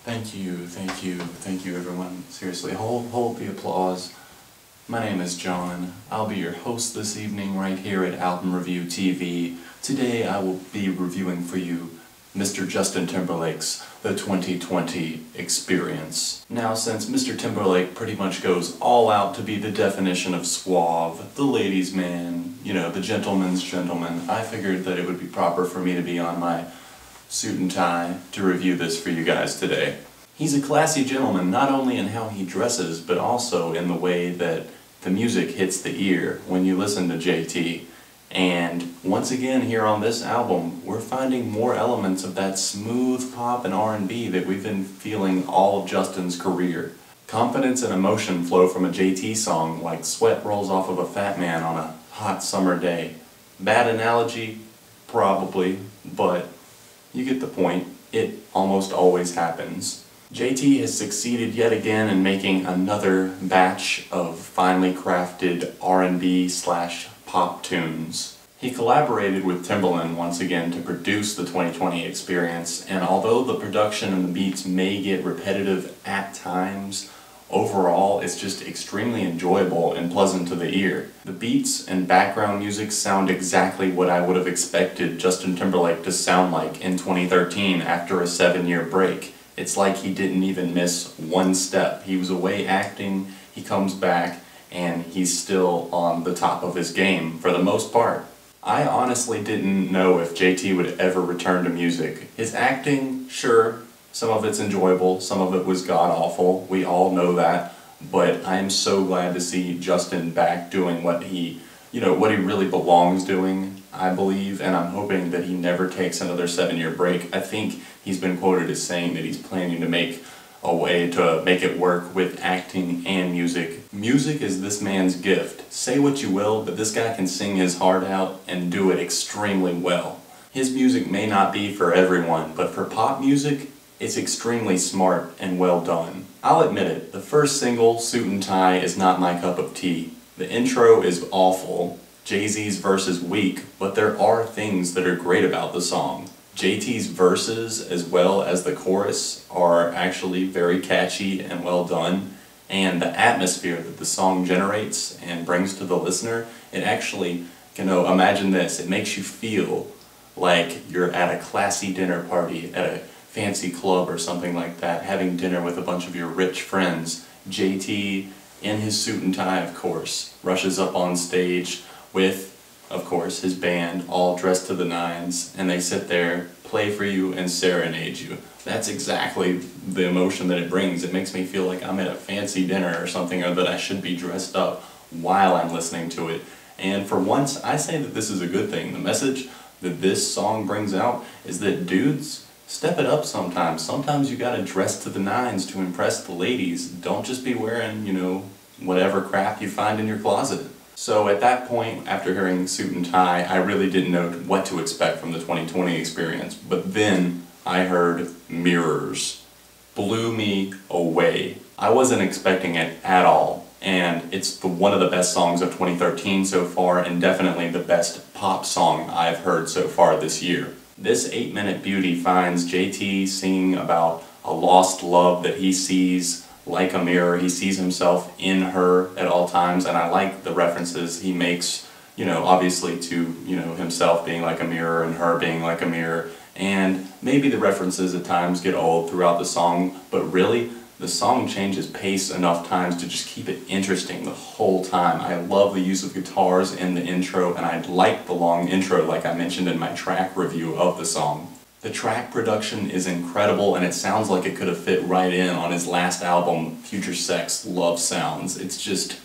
Thank you everyone. Seriously, hold the applause. My name is John. I'll be your host this evening right here at Album Review TV. Today I will be reviewing for you Mr. Justin Timberlake's The 2020 Experience. Now, since Mr. Timberlake pretty much goes all out to be the definition of suave, the ladies' man, you know, the gentleman's gentleman, I figured that it would be proper for me to be on my suit and tie to review this for you guys today. He's a classy gentleman, not only in how he dresses, but also in the way that the music hits the ear when you listen to JT. And once again, here on this album, we're finding more elements of that smooth pop and R&B that we've been feeling all of Justin's career. Confidence and emotion flow from a JT song like sweat rolls off of a fat man on a hot summer day. Bad analogy? Probably, but you get the point. It almost always happens. JT has succeeded yet again in making another batch of finely crafted R&B/pop tunes. He collaborated with Timberlake once again to produce the 2020 Experience, and although the production and the beats may get repetitive at times, overall it's just extremely enjoyable and pleasant to the ear. The beats and background music sound exactly what I would have expected Justin Timberlake to sound like in 2013 after a 7-year break. It's like he didn't even miss one step. He was away acting, he comes back, and he's still on the top of his game for the most part. I honestly didn't know if JT would ever return to music. His acting, sure, some of it's enjoyable, some of it was god-awful, we all know that, but I'm so glad to see Justin back doing what he really belongs doing, I believe, and I'm hoping that he never takes another 7-year break. I think he's been quoted as saying that he's planning to make a way to make it work with acting and music. Music is this man's gift. Say what you will, but this guy can sing his heart out and do it extremely well. His music may not be for everyone, but for pop music, it's extremely smart and well done. I'll admit it, the first single, Suit and Tie, is not my cup of tea. The intro is awful. Jay-Z's verse is weak, but there are things that are great about the song. JT's verses as well as the chorus are actually very catchy and well done, and the atmosphere that the song generates and brings to the listener, it actually, imagine this, it makes you feel like you're at a classy dinner party at a fancy club or something like that, having dinner with a bunch of your rich friends. JT, in his suit and tie of course, rushes up on stage with, of course, his band, all dressed to the nines, and they sit there, play for you, and serenade you. That's exactly the emotion that it brings. It makes me feel like I'm at a fancy dinner or something, or that I should be dressed up while I'm listening to it. And for once, I say that this is a good thing. The message that this song brings out is that dudes, step it up sometimes. Sometimes you gotta dress to the nines to impress the ladies. Don't just be wearing, whatever crap you find in your closet. So at that point, after hearing Suit and Tie, I really didn't know what to expect from the 2020 Experience. But then I heard Mirrors. Blew me away. I wasn't expecting it at all. And it's one of the best songs of 2013 so far, and definitely the best pop song I've heard so far this year. This 8-minute beauty finds JT singing about a lost love that he sees like a mirror. He sees himself in her at all times, and I like the references he makes, obviously to, himself being like a mirror and her being like a mirror, and maybe the references at times get old throughout the song, but really, the song changes pace enough times to just keep it interesting the whole time. I love the use of guitars in the intro, and I like the long intro like I mentioned in my track review of the song. The track production is incredible, and it sounds like it could have fit right in on his last album, Future Sex Love Sounds. It's just,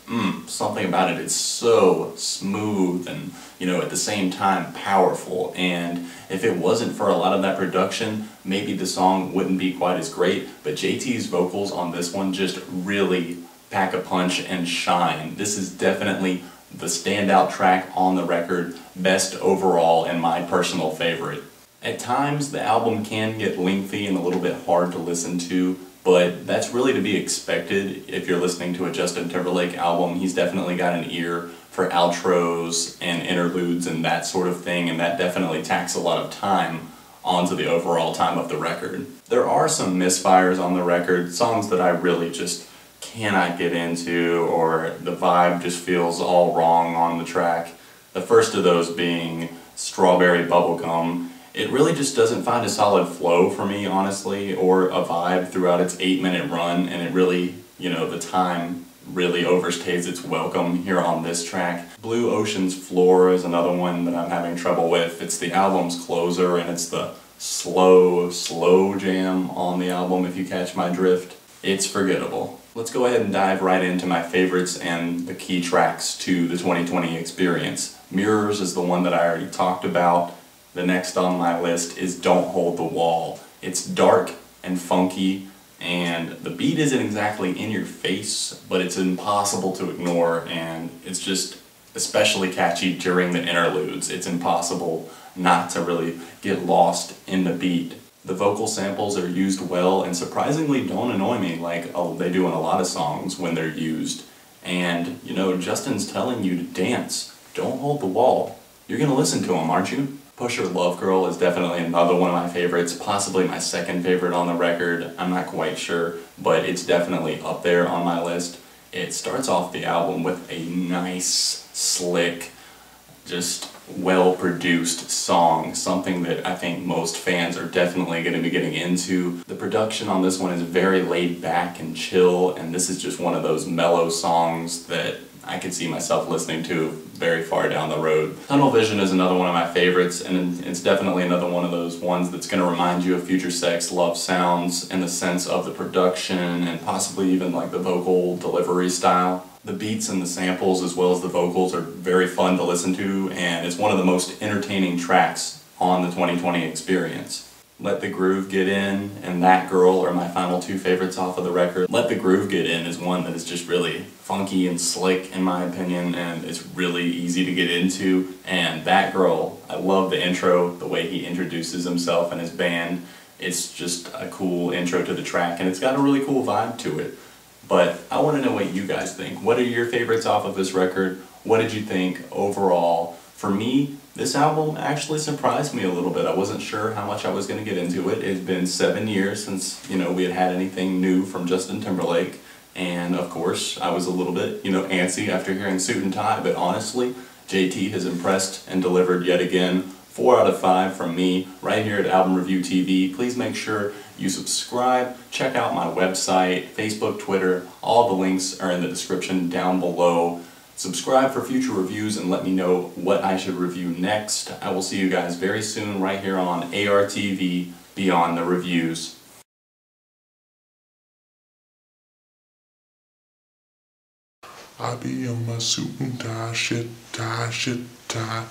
something about it. It's so smooth and, at the same time powerful. And if it wasn't for a lot of that production, maybe the song wouldn't be quite as great. But JT's vocals on this one just really pack a punch and shine. This is definitely the standout track on the record, best overall and my personal favorite. At times, the album can get lengthy and a little bit hard to listen to, but that's really to be expected if you're listening to a Justin Timberlake album. He's definitely got an ear for outros and interludes and that sort of thing, and that definitely takes a lot of time onto the overall time of the record. There are some misfires on the record, songs that I really just cannot get into, or the vibe just feels all wrong on the track. The first of those being Strawberry Bubblegum. It really just doesn't find a solid flow for me, honestly, or a vibe throughout its 8-minute run, and it really, the time really overstays its welcome here on this track. Blue Ocean's Floor is another one that I'm having trouble with. It's the album's closer, and it's the slow jam on the album, if you catch my drift. It's forgettable. Let's go ahead and dive right into my favorites and the key tracks to the 2020 experience. Mirrors is the one that I already talked about. The next on my list is Don't Hold the Wall. It's dark and funky, and the beat isn't exactly in your face, but it's impossible to ignore, and it's just especially catchy during the interludes. It's impossible not to really get lost in the beat. The vocal samples are used well and surprisingly don't annoy me like they do in a lot of songs when they're used. And, Justin's telling you to dance. Don't hold the wall. You're gonna listen to him, aren't you? Pusher Love Girl is definitely another one of my favorites, possibly my second favorite on the record. I'm not quite sure, but it's definitely up there on my list. It starts off the album with a nice, slick, just well-produced song, something that I think most fans are definitely going to be getting into. The production on this one is very laid back and chill, and this is just one of those mellow songs that I could see myself listening to very far down the road. Tunnel Vision is another one of my favorites, and it's definitely another one of those ones that's going to remind you of Future Sex Love Sounds in the sense of the production and possibly even like the vocal delivery style. The beats and the samples as well as the vocals are very fun to listen to, and it's one of the most entertaining tracks on the 2020 experience. Let the Groove Get In and That Girl are my final two favorites off of the record. Let the Groove Get In is one that is just really funky and slick in my opinion, and it's really easy to get into. And That Girl, I love the intro, the way he introduces himself and his band. It's just a cool intro to the track, and it's got a really cool vibe to it. But I want to know what you guys think. What are your favorites off of this record? What did you think overall? For me, this album actually surprised me a little bit. I wasn't sure how much I was going to get into it. It's been 7 years since, we had anything new from Justin Timberlake. And of course, I was a little bit, antsy after hearing Suit and Tie. But honestly, JT has impressed and delivered yet again. 4 out of 5 from me right here at Album Review TV. Please make sure you subscribe, check out my website, Facebook, Twitter. All the links are in the description down below. Subscribe for future reviews and let me know what I should review next. I will see you guys very soon right here on ARTV Beyond the Reviews. I be on my suit and tie, shit, tie.